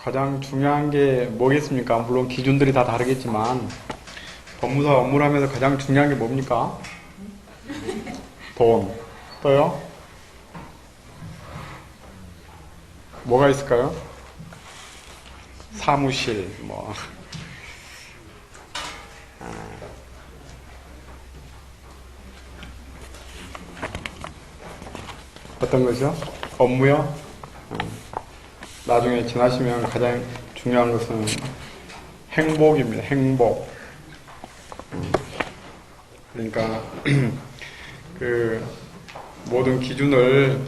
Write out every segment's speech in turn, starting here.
가장 중요한 게 뭐겠습니까? 물론 기준들이 다 다르겠지만 법무사 업무를 하면서 가장 중요한 게 뭡니까? 돈. 또요? 뭐가 있을까요? 사무실, 뭐. 어떤 것이요? 업무요? 나중에 지나시면 가장 중요한 것은 행복입니다. 행복. 그러니까 그 모든 기준을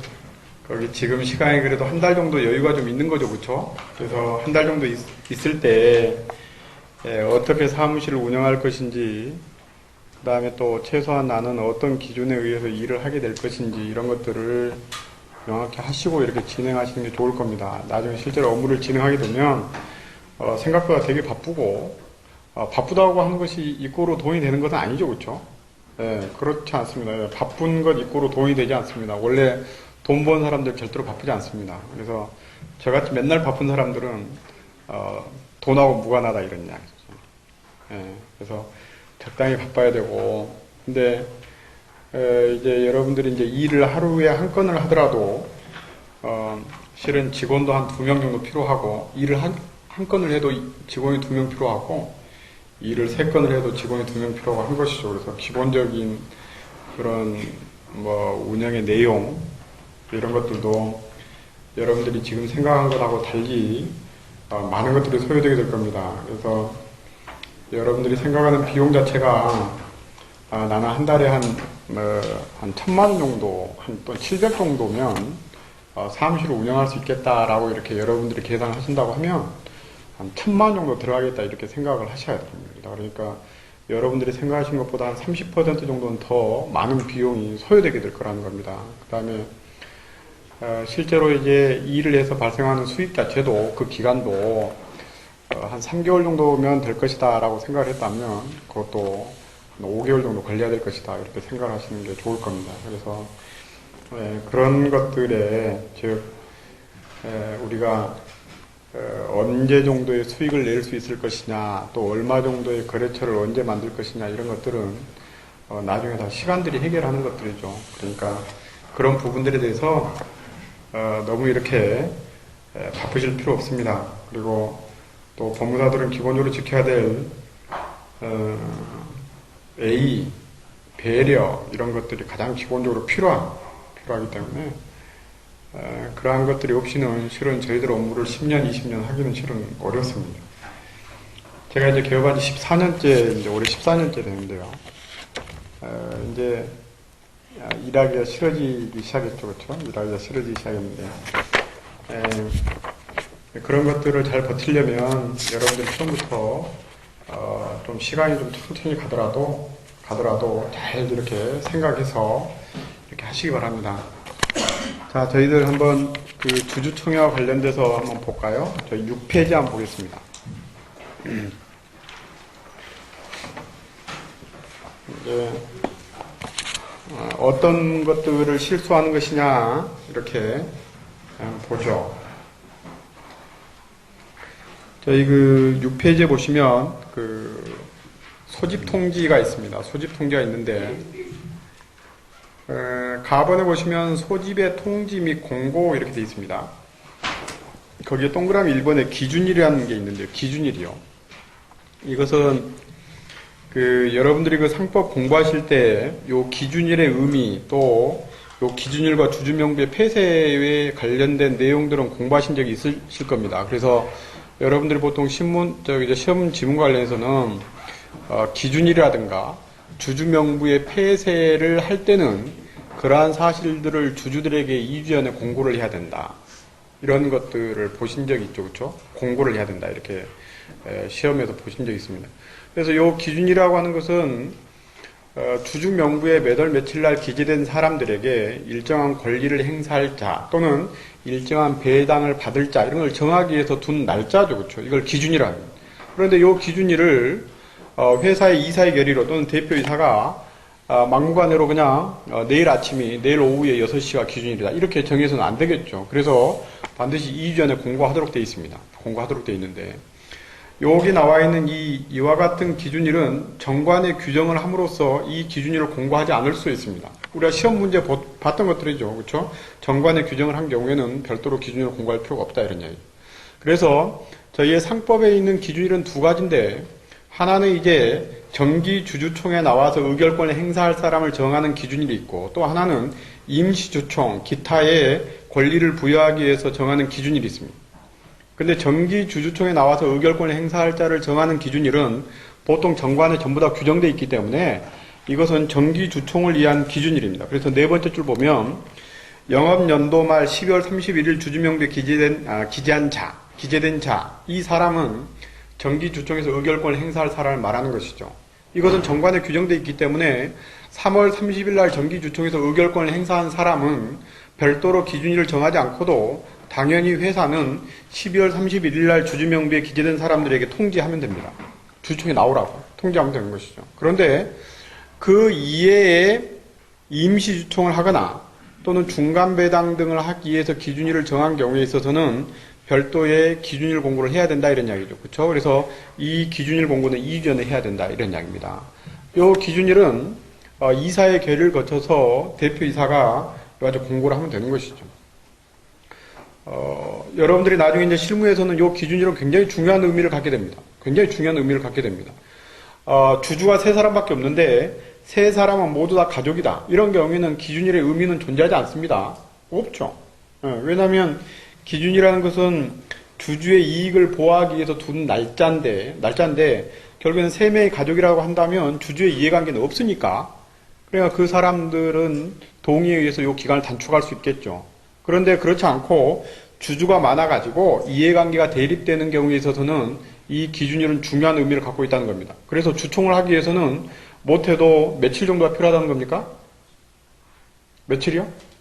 거기 지금 시간이 그래도 한 달 정도 여유가 좀 있는 거죠, 그렇죠? 그래서 한 달 정도 있을 때 어떻게 사무실을 운영할 것인지, 그 다음에 또 최소한 나는 어떤 기준에 의해서 일을 하게 될 것인지 이런 것들을 명확히 하시고 이렇게 진행하시는 게 좋을 겁니다. 나중에 실제로 업무를 진행하게 되면 생각보다 되게 바쁘고 바쁘다고 하는 것이 이꼬로 돈이 되는 것은 아니죠, 그렇죠? 그렇지 않습니다. 바쁜 것 이꼬로 돈이 되지 않습니다. 원래 돈 버는 사람들 절대로 바쁘지 않습니다. 그래서 저같이 맨날 바쁜 사람들은 돈하고 무관하다 이런 이야기죠. 그래서 적당히 바빠야 되고, 근데 이제 여러분들이 이제 일을 하루에 한 건을 하더라도 실은 직원도 한 2명 정도 필요하고, 일을 한 건을 해도 직원이 2명 필요하고, 일을 3건을 해도 직원이 2명 필요하고 한 것이죠. 그래서 기본적인 그런 뭐 운영의 내용 이런 것들도 여러분들이 지금 생각한 것하고 달리 많은 것들이 소요되게 될 겁니다. 그래서 여러분들이 생각하는 비용 자체가 나는 한 달에 한 1,000만 원 정도, 또 700 정도면 사무실을 운영할 수 있겠다라고 이렇게 여러분들이 계산을 하신다고 하면 한 1,000만 원 정도 들어가겠다 이렇게 생각을 하셔야 됩니다. 그러니까 여러분들이 생각하신 것보다 한 30% 정도는 더 많은 비용이 소요되게 될 거라는 겁니다. 그 다음에 실제로 이제 일을 해서 발생하는 수익 자체도 그 기간도 한 3개월 정도면 될 것이다 라고 생각을 했다면 그것도 5개월 정도 걸려야 될 것이다 이렇게 생각을 하시는 게 좋을 겁니다. 그래서 그런 것들에 즉 우리가 언제 정도의 수익을 낼 수 있을 것이냐, 또 얼마 정도의 거래처를 언제 만들 것이냐 이런 것들은 나중에 다 시간들이 해결하는 것들이죠. 그러니까 그런 부분들에 대해서 너무 이렇게 바쁘실 필요 없습니다. 그리고 또 법무사들은 기본적으로 지켜야 될 예의, 배려 이런 것들이 가장 기본적으로 필요하기 때문에 그러한 것들이 없이는 실은 저희들 업무를 10년, 20년 하기는 실은 어렵습니다. 제가 이제 개업한 지 14년째, 이제 올해 14년째 되는데요. 이제 일하기가 싫어지기 시작했죠, 그렇죠? 일하기가 싫어지기 시작했는데 그런 것들을 잘 버티려면 여러분들 처음부터 좀 시간이 좀 천천히 가더라도 잘 이렇게 생각해서 이렇게 하시기 바랍니다. 자, 저희들 한번 그 주주총회와 관련돼서 한번 볼까요? 저희 6페이지 한번 보겠습니다. 이제 어떤 것들을 실수하는 것이냐 이렇게 보죠. 저희 그 6페이지에 보시면 그 소집 통지가 있습니다. 소집 통지가 있는데 가번에 보시면 소집의 통지 및 공고 이렇게 되어 있습니다. 거기에 동그라미 1번에 기준일이라는 게 있는데요. 기준일이요. 이것은 그 여러분들이 그 상법 공부하실 때 요 기준일의 의미 또 요 기준일과 주주명부의 폐쇄에 관련된 내용들은 공부하신 적이 있으실 겁니다. 그래서 여러분들이 보통 시험 지문과 관련해서는 기준일이라든가 주주명부의 폐쇄를 할 때는 그러한 사실들을 주주들에게 2주 전에 공고를 해야 된다. 이런 것들을 보신 적이 있죠, 그렇죠? 공고를 해야 된다. 이렇게 시험에서 보신 적이 있습니다. 그래서 이 기준이라고 하는 것은 주주명부에 몇 월 며칠 날 기재된 사람들에게 일정한 권리를 행사할 자 또는 일정한 배당을 받을 자 이런 걸 정하기 위해서 둔 날짜죠, 그렇죠? 이걸 기준이라고 합니다. 그런데 이 기준일을 회사의 이사의 결의로 또는 대표이사가 막무가내로 그냥 내일 오후에 6시가 기준일이다 이렇게 정해서는 안 되겠죠. 그래서 반드시 2주 전에 공고하도록 되어 있습니다. 공고하도록 되어 있는데, 여기 나와 있는 이와 같은 기준일은 정관의 규정을 함으로써 이 기준일을 공고하지 않을 수 있습니다. 우리가 시험 문제 봤던 것들이죠. 그렇죠? 정관의 규정을 한 경우에는 별도로 기준일을 공고할 필요가 없다, 이런 이야기. 그래서 저희의 상법에 있는 기준일은 두 가지인데, 하나는 이제 정기주주총에 나와서 의결권을 행사할 사람을 정하는 기준일이 있고, 또 하나는 임시주총, 기타의 권리를 부여하기 위해서 정하는 기준일이 있습니다. 근데 정기주주총에 나와서 의결권을 행사할 자를 정하는 기준일은 보통 정관에 전부 다 규정되어 있기 때문에 이것은 정기주총을 위한 기준일입니다. 그래서 네 번째 줄 보면 영업연도 말 12월 31일 주주명부에 기재된 자, 이 사람은 정기주총에서 의결권을 행사할 사람을 말하는 것이죠. 이것은 정관에 규정되어 있기 때문에 3월 30일 날 정기주총에서 의결권을 행사한 사람은 별도로 기준일을 정하지 않고도 당연히 회사는 12월 31일 날 주주명부에 기재된 사람들에게 통지하면 됩니다. 주주총에 나오라고 통지하면 되는 것이죠. 그런데 그 이외에 임시주총을 하거나 또는 중간배당 등을 하기 위해서 기준일을 정한 경우에 있어서는 별도의 기준일 공고를 해야 된다, 이런 이야기죠. 그렇죠? 그래서 이 기준일 공고는 2주 전에 해야 된다, 이런 이야기입니다. 이 기준일은 이사의 결의를 거쳐서 대표이사가 아주 공고를 하면 되는 것이죠. 여러분들이 나중에 이제 실무에서는 이 기준일은 굉장히 중요한 의미를 갖게 됩니다. 굉장히 중요한 의미를 갖게 됩니다. 주주가 세 사람밖에 없는데 세 사람은 모두 다 가족이다. 이런 경우에는 기준일의 의미는 존재하지 않습니다. 없죠. 왜냐하면 기준이라는 것은 주주의 이익을 보호하기 위해서 둔 날짜인데 결국에는 세 명의 가족이라고 한다면 주주의 이해관계는 없으니까, 그러니까 그 사람들은 동의에 의해서 이 기간을 단축할 수 있겠죠. 그런데 그렇지 않고 주주가 많아가지고 이해관계가 대립되는 경우에 있어서는 이 기준일은 중요한 의미를 갖고 있다는 겁니다. 그래서 주총을 하기 위해서는 못해도 며칠 정도가 필요하다는 겁니까? 며칠이요?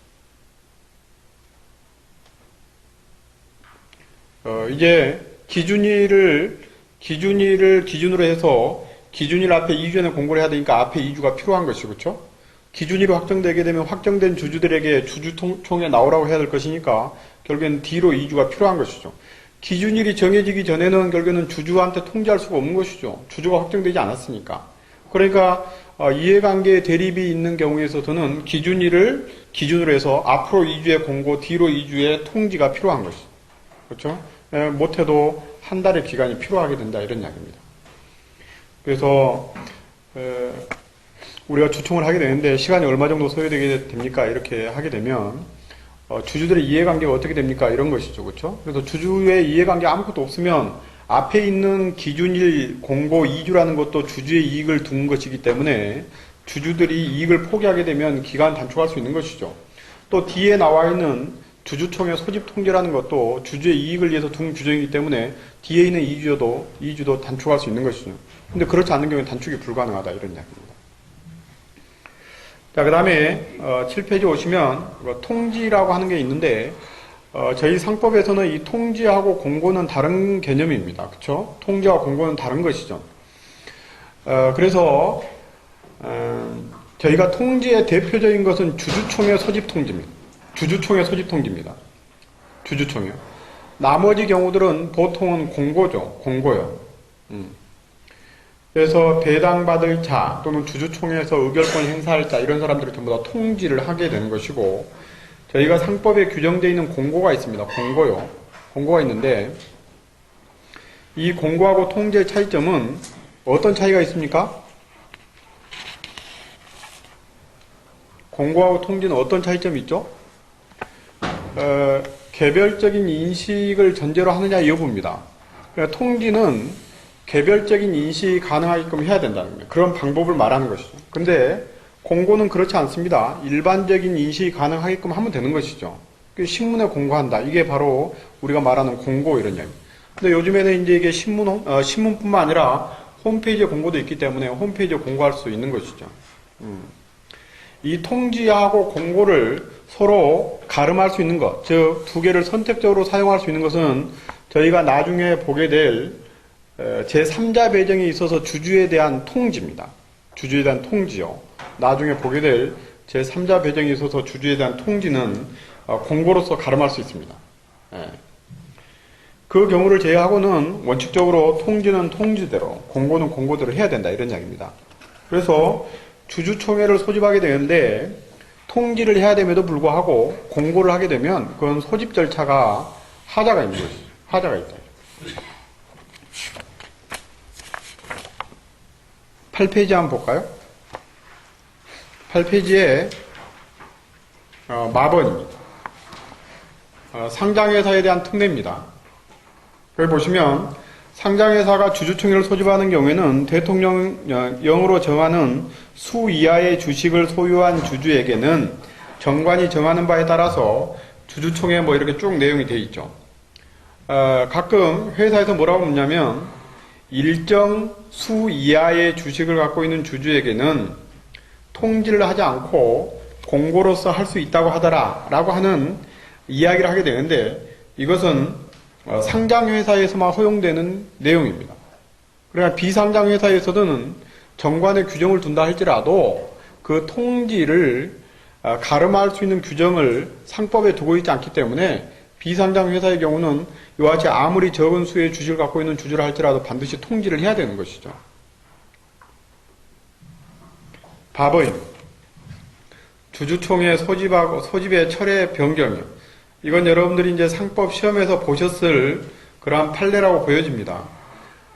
이제 기준일을 기준으로 해서 기준일 앞에 2주 전에 공고를 해야 되니까 앞에 2주가 필요한 것이죠. 그렇죠? 기준일이 확정되게 되면 확정된 주주들에게 주주총회 나오라고 해야 될 것이니까 결국에는 뒤로 2주가 필요한 것이죠. 기준일이 정해지기 전에는 결국에는 주주한테 통지할 수가 없는 것이죠. 주주가 확정되지 않았으니까. 그러니까 이해관계 대립이 있는 경우에 있어서는 기준일을 기준으로 해서 앞으로 2주의 공고, 뒤로 2주의 통지가 필요한 것이죠. 그렇죠? 못해도 한 달의 기간이 필요하게 된다, 이런 이야기입니다. 그래서 우리가 주총을 하게 되는데 시간이 얼마 정도 소요되게 됩니까? 이렇게 하게 되면 주주들의 이해관계가 어떻게 됩니까? 이런 것이죠. 그렇죠? 그래서 주주의 이해관계 아무것도 없으면 앞에 있는 기준일 공고 2주라는 것도 주주의 이익을 둔 것이기 때문에 주주들이 이익을 포기하게 되면 기간 단축할 수 있는 것이죠. 또 뒤에 나와 있는 주주총회 소집 통지라는 것도 주주의 이익을 위해서 둔 규정이기 때문에 뒤에 있는 2주도 단축할 수 있는 것이죠. 근데 그렇지 않은 경우에 단축이 불가능하다, 이런 이야기입니다. 자, 그 다음에 7페이지 오시면 통지라고 하는 게 있는데 저희 상법에서는 이 통지하고 공고는 다른 개념입니다. 그렇죠? 통지와 공고는 다른 것이죠. 그래서 저희가 통지의 대표적인 것은 주주총회 소집 통지입니다. 주주총회 소집 통지입니다. 주주총회. 나머지 경우들은 보통은 공고죠. 공고요. 그래서 배당받을 자 또는 주주총회에서 의결권 행사할 자, 이런 사람들을 전부 다 통지를 하게 되는 것이고, 저희가 상법에 규정되어 있는 공고가 있습니다. 공고요. 공고가 있는데 이 공고하고 통지의 차이점은 어떤 차이가 있습니까? 공고하고 통지는 어떤 차이점이 있죠? 개별적인 인식을 전제로 하느냐 여부입니다. 그러니까 통지는 개별적인 인식이 가능하게끔 해야 된다는 거예요. 그런 방법을 말하는 것이죠. 근데 공고는 그렇지 않습니다. 일반적인 인식이 가능하게끔 하면 되는 것이죠. 신문에 공고한다. 이게 바로 우리가 말하는 공고, 이런 이야기. 근데 요즘에는 이제 이게 신문뿐만 아니라 홈페이지에 공고도 있기 때문에 홈페이지에 공고할 수 있는 것이죠. 이 통지하고 공고를 서로 가름할 수 있는 것, 즉 두 개를 선택적으로 사용할 수 있는 것은 저희가 나중에 보게 될 제3자 배정에 있어서 주주에 대한 통지입니다. 주주에 대한 통지요. 나중에 보게 될 제3자 배정에 있어서 주주에 대한 통지는 공고로서 가름할 수 있습니다. 그 경우를 제외하고는 원칙적으로 통지는 통지대로, 공고는 공고대로 해야 된다 이런 이야기입니다. 그래서 주주총회를 소집하게 되는데 통지를 해야 됨에도 불구하고 공고를 하게 되면 그건 소집 절차가 하자가 있는 것이죠. 하자가 있다. 8페이지 한번 볼까요? 8페이지에 마번입니다. 상장회사에 대한 특례입니다. 여기 보시면 상장회사가 주주총회를 소집하는 경우에는 대통령령으로 정하는 수 이하의 주식을 소유한 주주에게는 정관이 정하는 바에 따라서 주주총회 뭐 이렇게 쭉 내용이 되어 있죠. 가끔 회사에서 뭐라고 묻냐면 일정 수 이하의 주식을 갖고 있는 주주에게는 통지를 하지 않고 공고로서 할 수 있다고 하더라 라고 하는 이야기를 하게 되는데 이것은 상장회사에서만 허용되는 내용입니다. 그러나 비상장회사에서는 정관에 규정을 둔다 할지라도 그 통지를 가름할 수 있는 규정을 상법에 두고 있지 않기 때문에 비상장회사의 경우는 이와 같이 아무리 적은 수의 주식을 갖고 있는 주주를 할지라도 반드시 통지를 해야 되는 것이죠. 바버입니다. 주주총회 소집의 철회 변경이요. 이건 여러분들이 이제 상법 시험에서 보셨을 그러한 판례라고 보여집니다.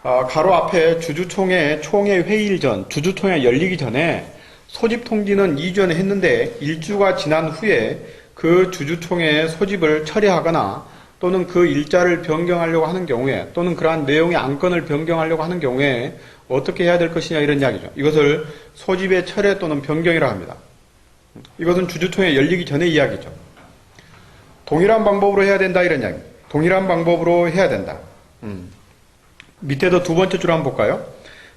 가로 앞에 주주총회 총회 회의일 전, 주주총회 열리기 전에 소집 통지는 2주 전에 했는데 1주가 지난 후에 그 주주총회 소집을 철회하거나 또는 그 일자를 변경하려고 하는 경우에 또는 그러한 내용의 안건을 변경하려고 하는 경우에 어떻게 해야 될 것이냐 이런 이야기죠. 이것을 소집의 철회 또는 변경이라 합니다. 이것은 주주총회 열리기 전의 이야기죠. 동일한 방법으로 해야 된다 이런 이야기. 동일한 방법으로 해야 된다. 밑에도 두 번째 줄 한번 볼까요?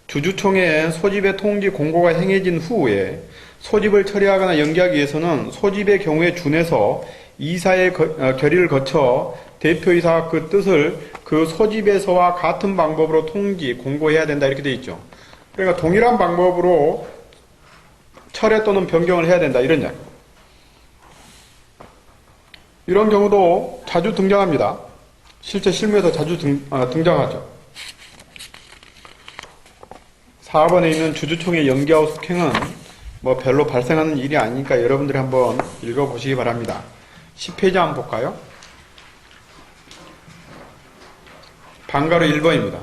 주주총회 소집의 통지 공고가 행해진 후에 소집을 처리하거나 연기하기 위해서는 소집의 경우에 준해서 이사의 결의를 거쳐 대표이사가 그 뜻을 그 소집에서와 같은 방법으로 통지, 공고해야 된다 이렇게 되어 있죠. 그러니까 동일한 방법으로 철회 또는 변경을 해야 된다 이런 이야기. 이런 경우도 자주 등장합니다. 실제 실무에서 자주 등장하죠. 4번에 있는 주주총회 연기하고 숙행은 뭐 별로 발생하는 일이 아니니까 여러분들이 한번 읽어보시기 바랍니다. 10페이지 한번 볼까요? 방가로 1번입니다.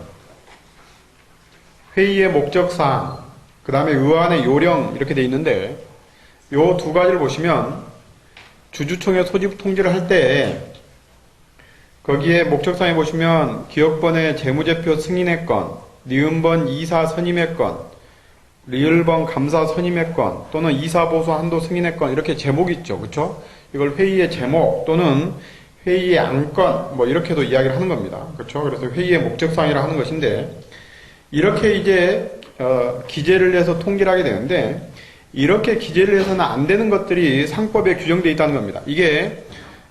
회의의 목적사항, 그 다음에 의안의 요령 이렇게 돼 있는데 요 두 가지를 보시면 주주총회 소집 통지를 할 때 거기에 목적사항에 보시면 기업번의 재무제표 승인의 건, 니은번 이사 선임의 건, 리을번 감사 선임의 건 또는 이사보수 한도 승인의 건 이렇게 제목이 있죠. 그렇죠? 이걸 회의의 제목 또는 회의의 안건 뭐 이렇게도 이야기를 하는 겁니다. 그렇죠? 그래서 회의의 목적사항이라 하는 것인데 이렇게 이제 기재를 해서 통지를 하게 되는데 이렇게 기재를 해서는 안 되는 것들이 상법에 규정되어 있다는 겁니다. 이게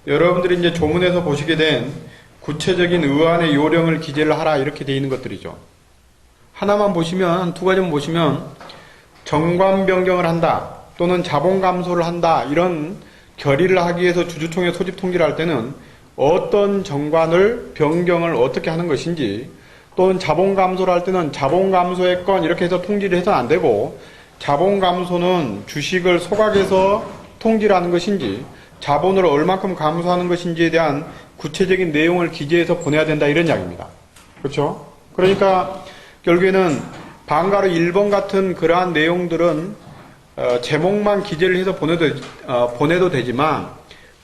여러분들이 이제 조문에서 보시게 된 구체적인 의안의 요령을 기재를 하라 이렇게 되어 있는 것들이죠. 하나만 보시면 두 가지만 보시면 정관 변경을 한다 또는 자본 감소를 한다 이런 결의를 하기 위해서 주주총회 소집 통지를 할 때는 어떤 정관을 변경을 어떻게 하는 것인지 또는 자본 감소를 할 때는 자본 감소의 건 이렇게 해서 통지를 해서는 안 되고 자본 감소는 주식을 소각해서 통지를 하는 것인지 자본을 얼마큼 감소하는 것인지에 대한 구체적인 내용을 기재해서 보내야 된다 이런 이야기입니다. 그렇죠? 그러니까 결국에는 방가로 1번 같은 그러한 내용들은 제목만 기재를 해서 보내도 되지만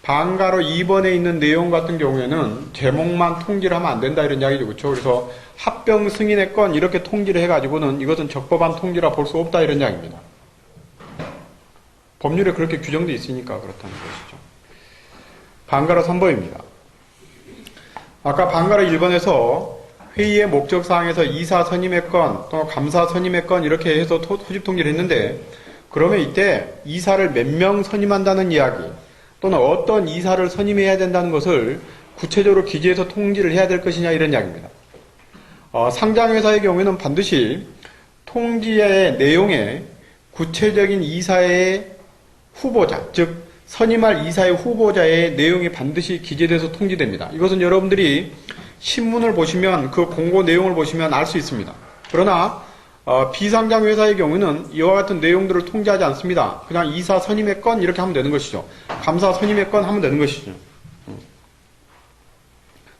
방가로 2번에 있는 내용 같은 경우에는 제목만 통지를 하면 안 된다 이런 이야기죠. 그렇죠? 그래서 합병 승인의 건 이렇게 통지를 해가지고는 이것은 적법한 통지라 볼 수 없다 이런 이야기입니다. 법률에 그렇게 규정되어 있으니까 그렇다는 것이죠. 방가로 3번입니다. 아까 방가로 1번에서 회의의 목적사항에서 이사 선임의 건, 또 감사 선임의 건 이렇게 해서 소집 통지를 했는데 그러면 이때 이사를 몇 명 선임한다는 이야기 또는 어떤 이사를 선임해야 된다는 것을 구체적으로 기재해서 통지를 해야 될 것이냐 이런 이야기입니다. 상장회사의 경우에는 반드시 통지의 내용에 구체적인 이사의 후보자, 즉 선임할 이사의 후보자의 내용이 반드시 기재돼서 통지됩니다. 이것은 여러분들이 신문을 보시면 그 공고 내용을 보시면 알 수 있습니다. 그러나 비상장 회사의 경우는 이와 같은 내용들을 통지하지 않습니다. 그냥 이사 선임의 건 이렇게 하면 되는 것이죠. 감사 선임의 건 하면 되는 것이죠.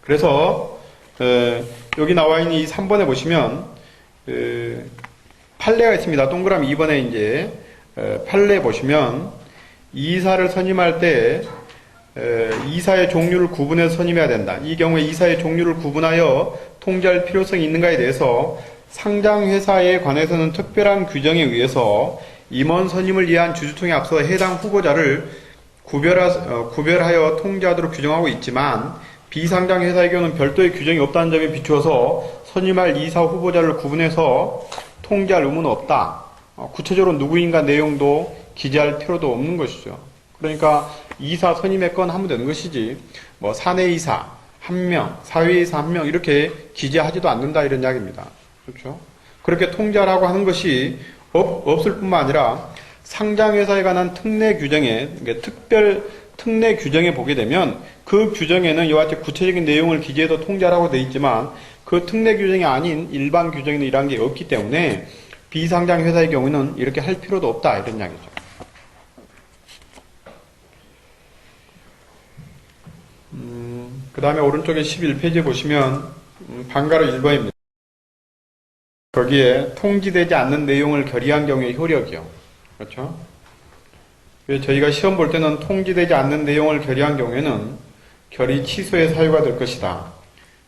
그래서 여기 나와 있는 이 3번에 보시면 판례가 있습니다. 동그라미 2번에 이제 판례 보시면 이사를 선임할 때 이사의 종류를 구분해서 선임해야 된다. 이 경우에 이사의 종류를 구분하여 통지할 필요성이 있는가에 대해서 상장회사에 관해서는 특별한 규정에 의해서 임원 선임을 위한 주주통에 앞서 해당 후보자를 구별하여 통지하도록 규정하고 있지만 비상장회사의 경우는 별도의 규정이 없다는 점에 비추어서 선임할 이사 후보자를 구분해서 통지할 의무는 없다. 구체적으로 누구인가 내용도 기재할 필요도 없는 것이죠. 그러니까 이사 선임의 건 하면 되는 것이지 뭐 사내이사 1명, 사회이사 1명 이렇게 기재하지도 않는다 이런 이야기입니다. 그렇죠? 그렇게 통지하라고 하는 것이 없을 뿐만 아니라 상장회사에 관한 특례 규정에 특례 규정에 보게 되면 그 규정에는 이와 같이 구체적인 내용을 기재해서 통지하라고 되어 있지만 그 특례 규정이 아닌 일반 규정에는 이러한 게 없기 때문에 비상장 회사의 경우는 이렇게 할 필요도 없다 이런 이야기죠. 그 다음에 오른쪽에 11페이지 보시면 방가로 1번입니다. 거기에 통지되지 않는 내용을 결의한 경우의 효력이요. 그렇죠? 저희가 시험 볼 때는 통지되지 않는 내용을 결의한 경우에는 결의 취소의 사유가 될 것이다.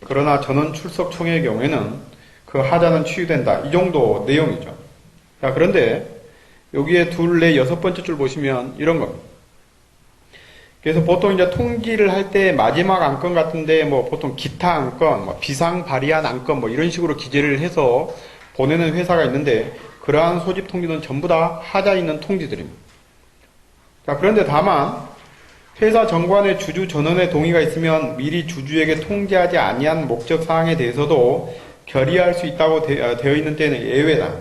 그러나 전원 출석 총회의 경우에는 그 하자는 취유된다. 이 정도 내용이죠. 자, 그런데 여기에 둘, 넷, 6번째 줄 보시면 이런 겁니다. 그래서 보통 이제 통지를 할 때 마지막 안건 같은데 뭐 보통 기타 안건, 뭐 비상 발의한 안건 뭐 이런 식으로 기재를 해서 보내는 회사가 있는데 그러한 소집 통지는 전부 다 하자 있는 통지들입니다. 자, 그런데 다만 회사 정관의 주주 전원의 동의가 있으면 미리 주주에게 통지하지 아니한 목적 사항에 대해서도 결의할 수 있다고 되어 있는 때는 예외다.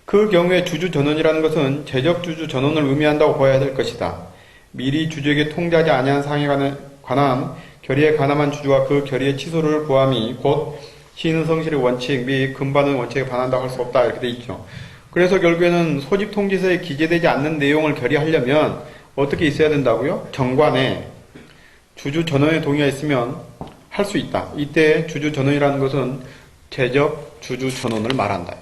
그 경우에 주주 전원이라는 것은 재적 주주 전원을 의미한다고 보아야 될 것이다. 미리 주주에게 통지하지 아니한 사항에 관한 결의에 가담한 주주가 그 결의의 취소를 구함이 곧 시는 성실의 원칙 및 금반의 원칙에 반한다고 할 수 없다 이렇게 돼 있죠. 그래서 결국에는 소집 통지서에 기재되지 않는 내용을 결의하려면 어떻게 있어야 된다고요? 정관에 주주 전원의 동의가 있으면 할 수 있다. 이때 주주 전원이라는 것은 재적 주주 전원을 말한다.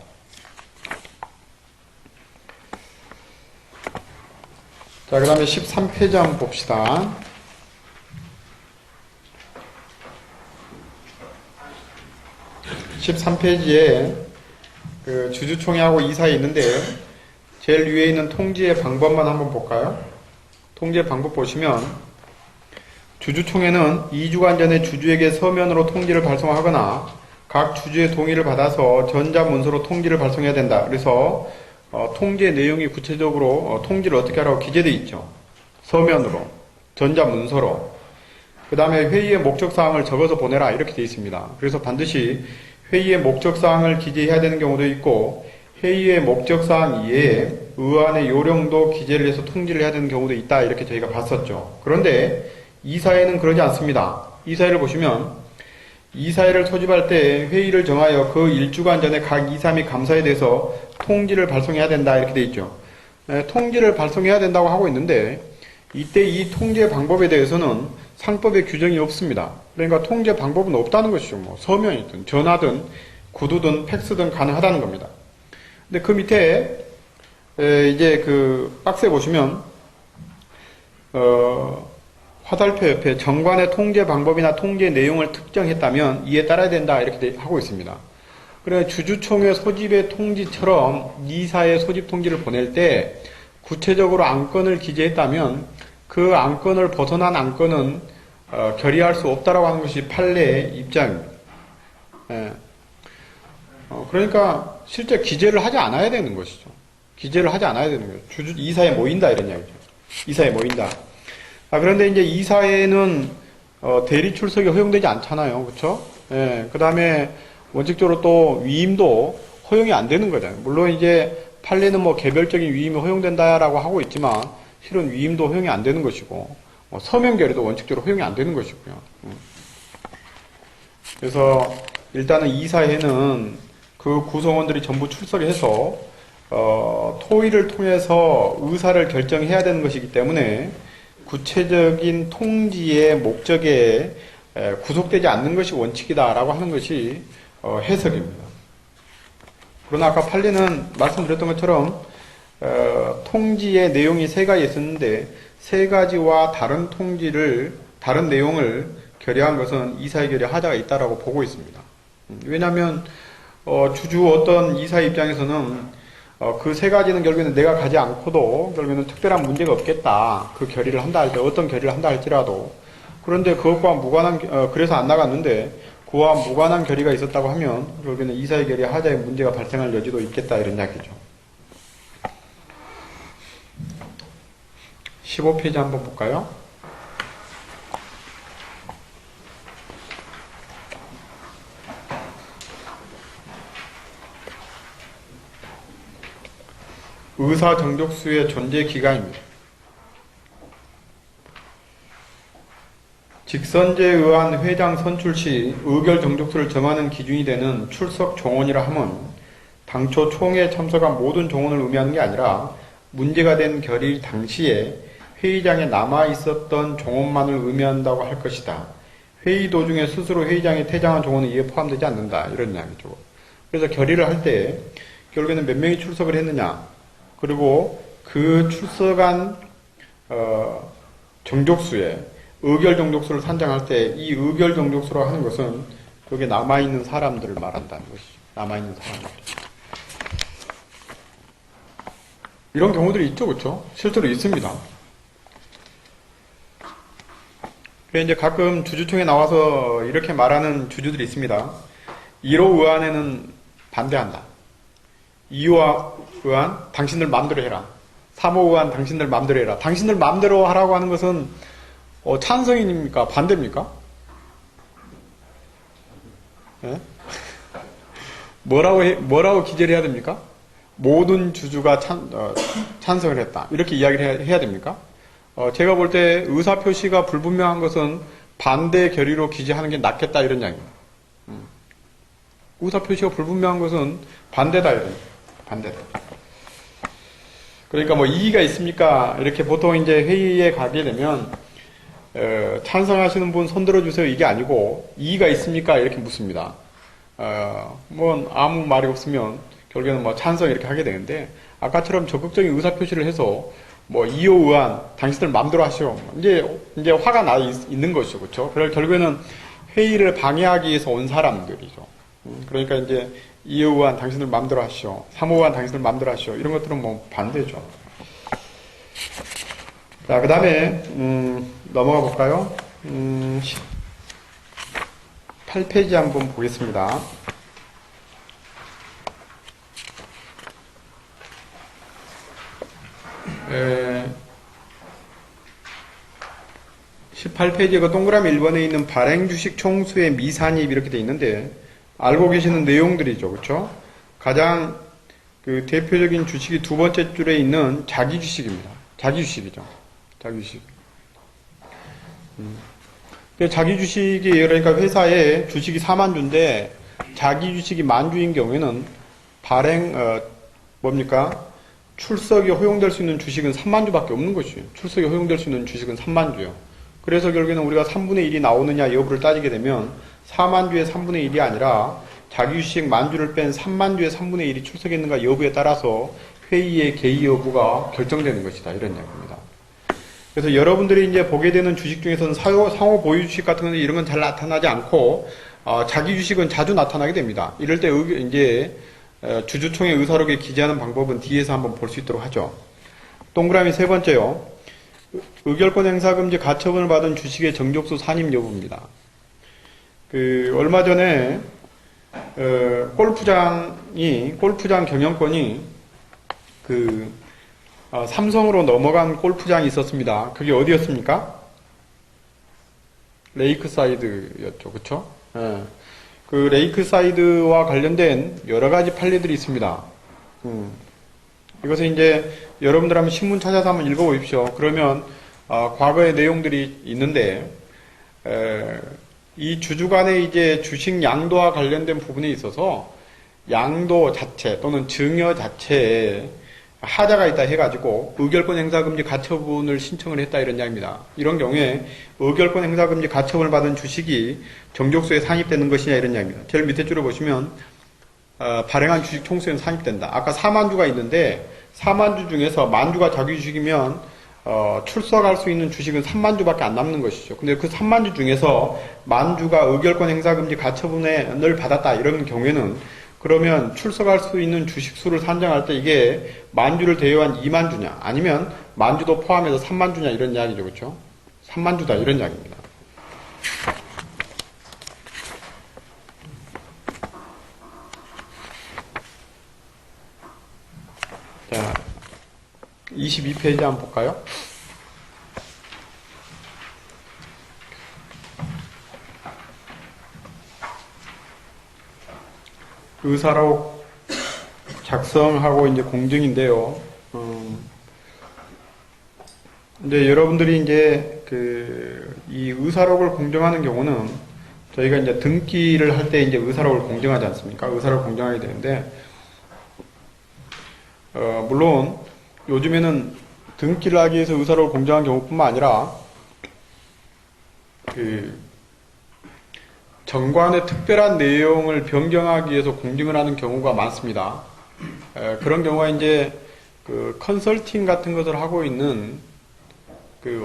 자, 그 다음에 13페이지 한번 봅시다. 13페이지에 그 주주총회하고 이사에 있는데 제일 위에 있는 통지의 방법만 한번 볼까요? 통지의 방법 보시면 주주총회는 2주간 전에 주주에게 서면으로 통지를 발송하거나 각 주주의 동의를 받아서 전자문서로 통지를 발송해야 된다. 그래서 통지의 내용이 구체적으로 통지를 어떻게 하라고 기재되어 있죠. 서면으로, 전자문서로. 그 다음에 회의의 목적사항을 적어서 보내라 이렇게 되어 있습니다. 그래서 반드시 회의의 목적사항을 기재해야 되는 경우도 있고 회의의 목적사항 이외에 의안의 요령도 기재를 해서 통지를 해야 되는 경우도 있다 이렇게 저희가 봤었죠. 그런데 이사회는 그러지 않습니다. 이사회를 보시면 이사회를 소집할 때 회의를 정하여 그 1주간 전에 각 이사 및 감사에 대해서 통지를 발송해야 된다 이렇게 되어 있죠. 통지를 발송해야 된다고 하고 있는데 이때 이 통제 방법에 대해서는 상법에 규정이 없습니다. 그러니까 통제 방법은 없다는 것이죠. 뭐 서면이든 전화든 구두든 팩스든 가능하다는 겁니다. 근데 그 밑에 이제 그 박스에 보시면 화살표 옆에 정관의 통제 방법이나 통제 내용을 특정했다면 이에 따라야 된다 이렇게 하고 있습니다. 그래 주주총회 소집의 통지처럼 이사의 소집 통지를 보낼 때 구체적으로 안건을 기재했다면 그 안건을 벗어난 안건은 결의할 수 없다라고 하는 것이 판례의 입장입니다. 그러니까 실제 기재를 하지 않아야 되는 것이죠. 기재를 하지 않아야 되는 거죠. 주주 이사에 모인다 이런 이야기죠. 이사에 모인다. 그런데 이제 이사회는 대리 출석이 허용되지 않잖아요. 그렇죠? 그 다음에 원칙적으로 또 위임도 허용이 안 되는 거잖아요. 물론 이제 판례는 뭐 개별적인 위임이 허용된다라고 하고 있지만 실은 위임도 허용이 안 되는 것이고 서면 결의도 원칙적으로 허용이 안 되는 것이고요. 그래서 일단은 이사회는 그 구성원들이 전부 출석해서 토의를 통해서 의사를 결정해야 되는 것이기 때문에 구체적인 통지의 목적에 구속되지 않는 것이 원칙이다라고 하는 것이 해석입니다. 그러나 아까 판례는 말씀드렸던 것처럼 통지의 내용이 세 가지 있었는데 세 가지와 다른 다른 내용을 결의한 것은 이사의 결의 하자가 있다라고 보고 있습니다. 왜냐하면 주주 어떤 이사 입장에서는 그 세 가지는 결국에는 내가 가지 않고도 결국에는 특별한 문제가 없겠다. 그 결의를 한다 할 때 어떤 결의를 한다 할지라도 그런데 그것과 무관한 그래서 안 나갔는데 그와 무관한 결의가 있었다고 하면 결국에는 이사의 결의 하자에 문제가 발생할 여지도 있겠다 이런 이야기죠. 15페이지 한번 볼까요? 의사 정족수의 존재 기간입니다. 직선제에 의한 회장 선출 시 의결 정족수를 정하는 기준이 되는 출석 종원이라 함은 당초 총회에 참석한 모든 종원을 의미하는 게 아니라 문제가 된 결의 당시에 회의장에 남아 있었던 종원만을 의미한다고 할 것이다. 회의 도중에 스스로 회의장에 퇴장한 종원은 이에 포함되지 않는다. 이런 이야기죠. 그래서 결의를 할 때 결국에는 몇 명이 출석을 했느냐 그리고 그 출석한 정족수에 의결 정족수를 산정할 때 이 의결 정족수라고 하는 것은 거기에 남아있는 사람들을 말한다는 것이죠. 남아있는 사람들. 이런 경우들이 있죠, 그렇죠? 실제로 있습니다. 그래서 이제 가끔 주주총회 나와서 이렇게 말하는 주주들이 있습니다. 1호 의안에는 반대한다. 2호 의안 당신들 마음대로 해라. 3호 의안 당신들 마음대로 해라. 당신들 마음대로 하라고 하는 것은 찬성입니까? 반대입니까? 예? 뭐라고 기재를 해야 됩니까? 모든 주주가 찬성을 했다. 이렇게 이야기를 해야 됩니까? 제가 볼 때 의사표시가 불분명한 것은 반대 결의로 기재하는 게 낫겠다 이런 이야기입니다. 의사표시가 불분명한 것은 반대다 이런 반대다. 그러니까 뭐 이의가 있습니까? 이렇게 보통 이제 회의에 가게 되면 찬성하시는 분 손들어 주세요 이게 아니고 이의가 있습니까? 이렇게 묻습니다. 뭐 아무 말이 없으면 결국에는 뭐 찬성 이렇게 하게 되는데 아까처럼 적극적인 의사표시를 해서 뭐 2호 의안 당신들 마음대로 하시오. 이제 화가 나 있는 것이죠, 그렇죠? 그래서 결국에는 회의를 방해하기 위해서 온 사람들이죠. 그러니까 이제 2호 의안 당신들 마음대로 하시오. 3호 의안 당신들 마음대로 하시오. 이런 것들은 뭐 반대죠. 자, 그 다음에 넘어가 볼까요? 18페이지 한번 보겠습니다. 18페이지에 그 동그라미 1번에 있는 발행주식 총수의 미산입 이렇게 돼 있는데 알고 계시는 내용들이죠. 그렇죠? 가장 그 대표적인 주식이 두 번째 줄에 있는 자기주식입니다. 자기주식이죠. 자기주식. 자기주식이 그러니까 회사에 주식이 4만 주인데 자기주식이 만 주인 경우에는 뭡니까? 출석이 허용될 수 있는 주식은 3만 주밖에 없는 것이죠. 출석이 허용될 수 있는 주식은 3만 주요. 그래서 결국에는 우리가 3분의 1이 나오느냐 여부를 따지게 되면 4만 주의 3분의 1이 아니라 자기주식 만 주를 뺀 3만 주의 3분의 1이 출석했는가 여부에 따라서 회의의 개의 여부가 결정되는 것이다. 이런 이야기입니다. 그래서 여러분들이 이제 보게 되는 주식 중에서는 상호 보유 주식 같은 경우는 이런 건 잘 나타나지 않고 자기 주식은 자주 나타나게 됩니다. 이럴 때 이제 주주총회 의사록에 기재하는 방법은 뒤에서 한번 볼 수 있도록 하죠. 동그라미 세 번째요. 의결권 행사 금지 가처분을 받은 주식의 정족수 산입 여부입니다. 얼마 전에 골프장 경영권이 삼성으로 넘어간 골프장이 있었습니다. 그게 어디였습니까? 레이크사이드였죠. 그쵸? 예. 그 레이크사이드와 관련된 여러 가지 판례들이 있습니다. 이것은 이제 여러분들 한번 신문 찾아서 한번 읽어보십시오. 그러면 과거의 내용들이 있는데 이 주주 간의 이제 주식 양도와 관련된 부분에 있어서 양도 자체 또는 증여 자체에 하자가 있다 해가지고 의결권 행사금지 가처분을 신청을 했다 이런 이야기입니다. 이런 경우에 의결권 행사금지 가처분을 받은 주식이 정족수에 산입되는 것이냐 이런 이야기입니다. 제일 밑에 줄을 보시면 발행한 주식 총수에는 산입된다. 아까 4만 주가 있는데 4만 주 중에서 만 주가 자기 주식이면 출석할 수 있는 주식은 3만 주밖에 안 남는 것이죠. 근데 그 3만 주 중에서 만 주가 의결권 행사금지 가처분을 받았다 이런 경우에는 그러면 출석할 수 있는 주식 수를 산정할 때 이게 만 주를 대여한 2만 주냐 아니면 만 주도 포함해서 3만 주냐 이런 이야기죠. 그렇죠? 3만 주다 이런 이야기입니다. 자, 22페이지 한번 볼까요? 의사록 작성하고 이제 공증인데요. 이제 여러분들이 이제 이 의사록을 공증하는 경우는 저희가 이제 등기를 할 때 이제 의사록을 공증하지 않습니까? 의사록을 공증하게 되는데, 물론 요즘에는 등기를 하기 위해서 의사록을 공증한 경우뿐만 아니라 정관의 특별한 내용을 변경하기 위해서 공증을 하는 경우가 많습니다. 그런 경우가 이제 컨설팅 같은 것을 하고 있는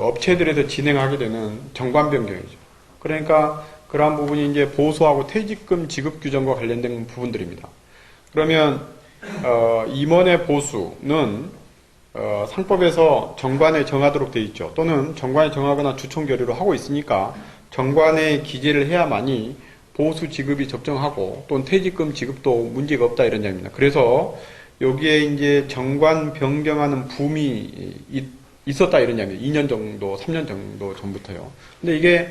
업체들에서 진행하게 되는 정관 변경이죠. 그러니까 그러한 부분이 이제 보수하고 퇴직금 지급 규정과 관련된 부분들입니다. 그러면 임원의 보수는 상법에서 정관에 정하도록 되어 있죠. 또는 정관에 정하거나 주총 결의로 하고 있으니까 정관에 기재를 해야만이 보수 지급이 적정하고 또는 퇴직금 지급도 문제가 없다 이런 점입니다. 그래서 여기에 이제 정관 변경하는 붐이 있었다 이런 점입니다. 2년 정도, 3년 정도 전부터요. 근데 이게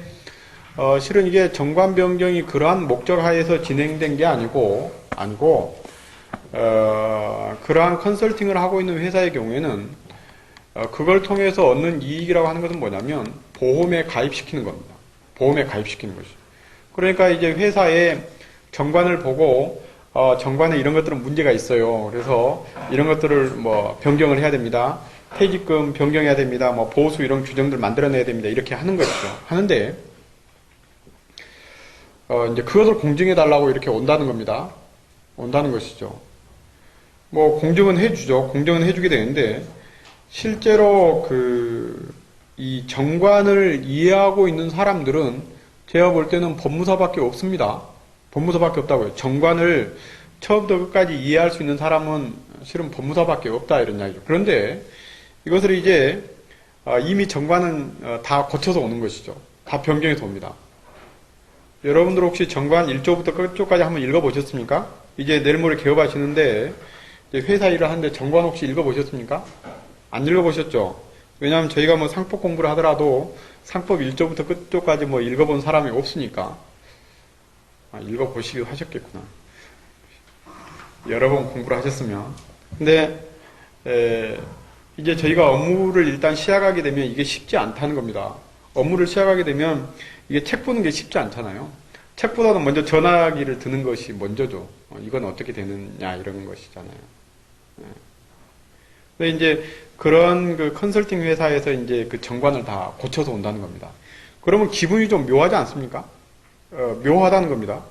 실은 이게 정관 변경이 그러한 목적 하에서 진행된 게 아니고 그러한 컨설팅을 하고 있는 회사의 경우에는 그걸 통해서 얻는 이익이라고 하는 것은 뭐냐면 보험에 가입시키는 겁니다. 보험에 가입시키는 것이죠. 그러니까 이제 회사에 정관을 보고 정관에 이런 것들은 문제가 있어요. 그래서 이런 것들을 뭐 변경을 해야 됩니다. 퇴직금 변경해야 됩니다. 뭐 보수 이런 규정들 만들어내야 됩니다. 이렇게 하는 것이죠. 하는데 이제 그것을 공증해 달라고 이렇게 온다는 겁니다. 온다는 것이죠. 뭐 공증은 해주죠. 공증은 해주게 되는데 실제로 이 정관을 이해하고 있는 사람들은 제가 볼 때는 법무사밖에 없습니다. 법무사밖에 없다고요. 정관을 처음부터 끝까지 이해할 수 있는 사람은 실은 법무사밖에 없다 이런 이야기죠. 그런데 이것을 이제 이미 정관은 다 거쳐서 오는 것이죠. 다 변경해서 옵니다. 여러분들 혹시 정관 1조부터 끝조까지 한번 읽어보셨습니까? 이제 내일 모레 개업하시는데 회사 일을 하는데 정관 혹시 읽어보셨습니까? 안 읽어보셨죠? 왜냐하면 저희가 뭐 상법 공부를 하더라도 상법 1조부터 끝조까지 뭐 읽어본 사람이 없으니까. 읽어보시기도 하셨겠구나. 여러 번 공부를 하셨으면. 근데 이제 저희가 업무를 일단 시작하게 되면 이게 쉽지 않다는 겁니다. 업무를 시작하게 되면 이게 책 보는 게 쉽지 않잖아요. 책보다는 먼저 전화기를 드는 것이 먼저죠. 이건 어떻게 되느냐 이런 것이잖아요. 근데 이제 그런 컨설팅 회사에서 이제 정관을 다 고쳐서 온다는 겁니다. 그러면 기분이 좀 묘하지 않습니까? 묘하다는 겁니다.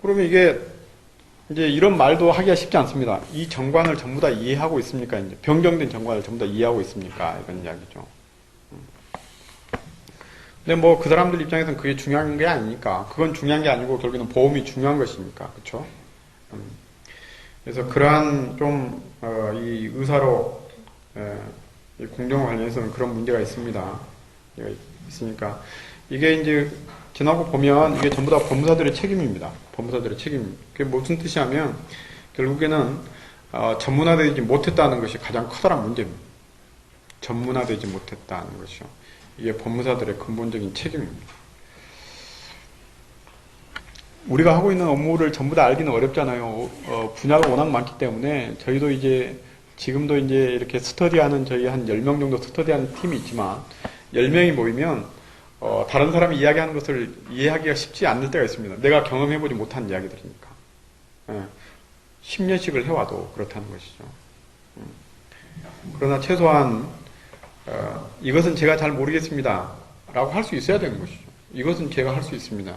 그러면 이게 이제 이런 말도 하기가 쉽지 않습니다. 이 정관을 전부 다 이해하고 있습니까? 이제 변경된 정관을 전부 다 이해하고 있습니까? 이런 이야기죠. 근데 뭐 그 사람들 입장에서는 그게 중요한 게 아니니까. 그건 중요한 게 아니고 결국에는 보험이 중요한 것이니까. 그렇죠? 그래서 그러한 좀 이 의사로 이 공정과 관련해서는 그런 문제가 있습니다. 있으니까 이게 이제 지나고 보면 이게 전부 다 법무사들의 책임입니다. 법무사들의 책임. 그게 무슨 뜻이냐면 결국에는 전문화되지 못했다는 것이 가장 커다란 문제입니다. 전문화되지 못했다는 것이요. 이게 법무사들의 근본적인 책임입니다. 우리가 하고 있는 업무를 전부 다 알기는 어렵잖아요. 분야가 워낙 많기 때문에 저희도 이제 지금도 이제 이렇게 스터디하는 저희 한 10명 정도 스터디하는 팀이 있지만 10명이 모이면 다른 사람이 이야기하는 것을 이해하기가 쉽지 않을 때가 있습니다. 내가 경험해보지 못한 이야기들이니까. 10년씩을 해와도 그렇다는 것이죠. 그러나 최소한 이것은 제가 잘 모르겠습니다 라고 할 수 있어야 되는 것이죠. 이것은 제가 할 수 있습니다.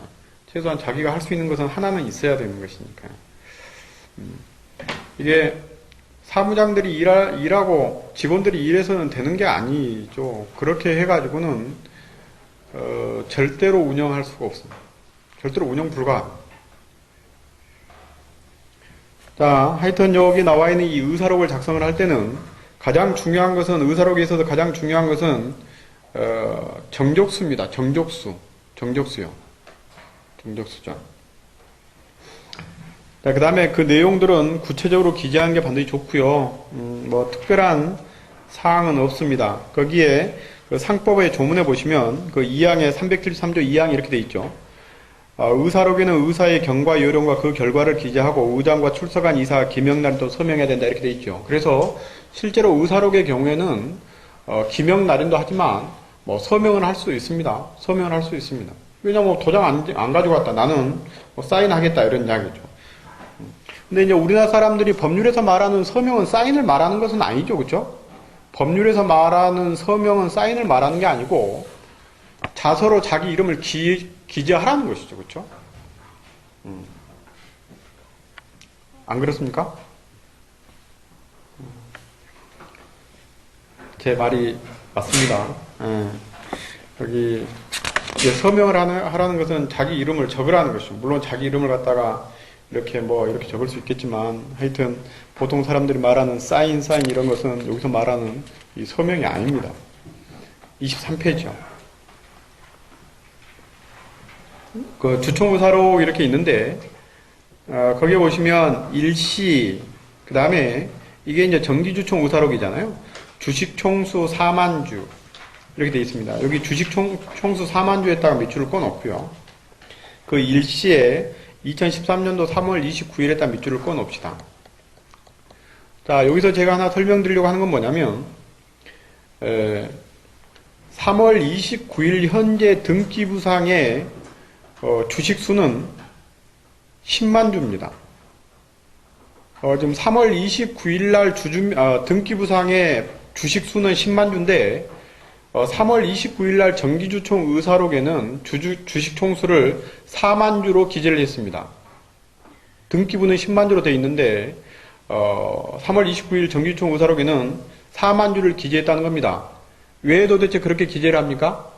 최소한 자기가 할 수 있는 것은 하나는 있어야 되는 것이니까요. 이게 사무장들이 일하고 직원들이 일해서는 되는 게 아니죠. 그렇게 해가지고는 절대로 운영할 수가 없습니다. 절대로 운영 불가. 자, 하여튼 여기 나와 있는 이 의사록을 작성을 할 때는 가장 중요한 것은, 의사록에 있어서 가장 중요한 것은 정족수입니다. 정족수요. 정족수죠. 자, 그 다음에 그 내용들은 구체적으로 기재하는 게 반드시 좋고요. 뭐 특별한 사항은 없습니다. 거기에 그 상법의 조문에 보시면 그 2항에 373조 2항이 이렇게 돼 있죠. 의사록에는 의사의 경과 요령과 그 결과를 기재하고 의장과 출석한 이사 기명날인도 서명해야 된다 이렇게 돼 있죠. 그래서 실제로 의사록의 경우에는 기명날인도 하지만 뭐 서명은 할 수 있습니다. 서명을 할 수 있습니다. 왜냐면 뭐 도장 안 가지고 왔다. 나는 뭐 사인하겠다 이런 이야기죠. 근데 이제 우리나라 사람들이 법률에서 말하는 서명은 사인을 말하는 것은 아니죠. 그렇죠? 법률에서 말하는 서명은 사인을 말하는 게 아니고 자서로 자기 이름을 기재하라는 것이죠. 그렇죠? 안 그렇습니까? 제 말이 맞습니다. 여기 이제 서명을 하라는 것은 자기 이름을 적으라는 것이죠. 물론 자기 이름을 갖다가 이렇게 적을 수 있겠지만 하여튼 보통 사람들이 말하는 사인 이런 것은 여기서 말하는 이 서명이 아닙니다. 23페이지요. 그 주총의사록 이렇게 있는데 거기에 보시면 일시 그 다음에 이게 이제 정기주총 의사록이잖아요. 주식총수 4만 주 이렇게 되어 있습니다. 여기 주식총수 4만 주에다가 밑줄을 꺼놓고요. 그 일시에 2013년도 3월 29일에다 밑줄을 꺼놓읍시다. 자, 여기서 제가 하나 설명드리려고 하는 건 뭐냐면 3월 29일 현재 등기부상의 주식수는 10만 주입니다. 지금 3월 29일 날 등기부상의 주식수는 10만 주인데 3월 29일 날 정기주총 의사록에는 주식 총수를 4만 주로 기재를 했습니다. 등기부는 10만 주로 되어 있는데 3월 29일 정기주총 의사록에는 4만 주를 기재했다는 겁니다. 왜 도대체 그렇게 기재를 합니까?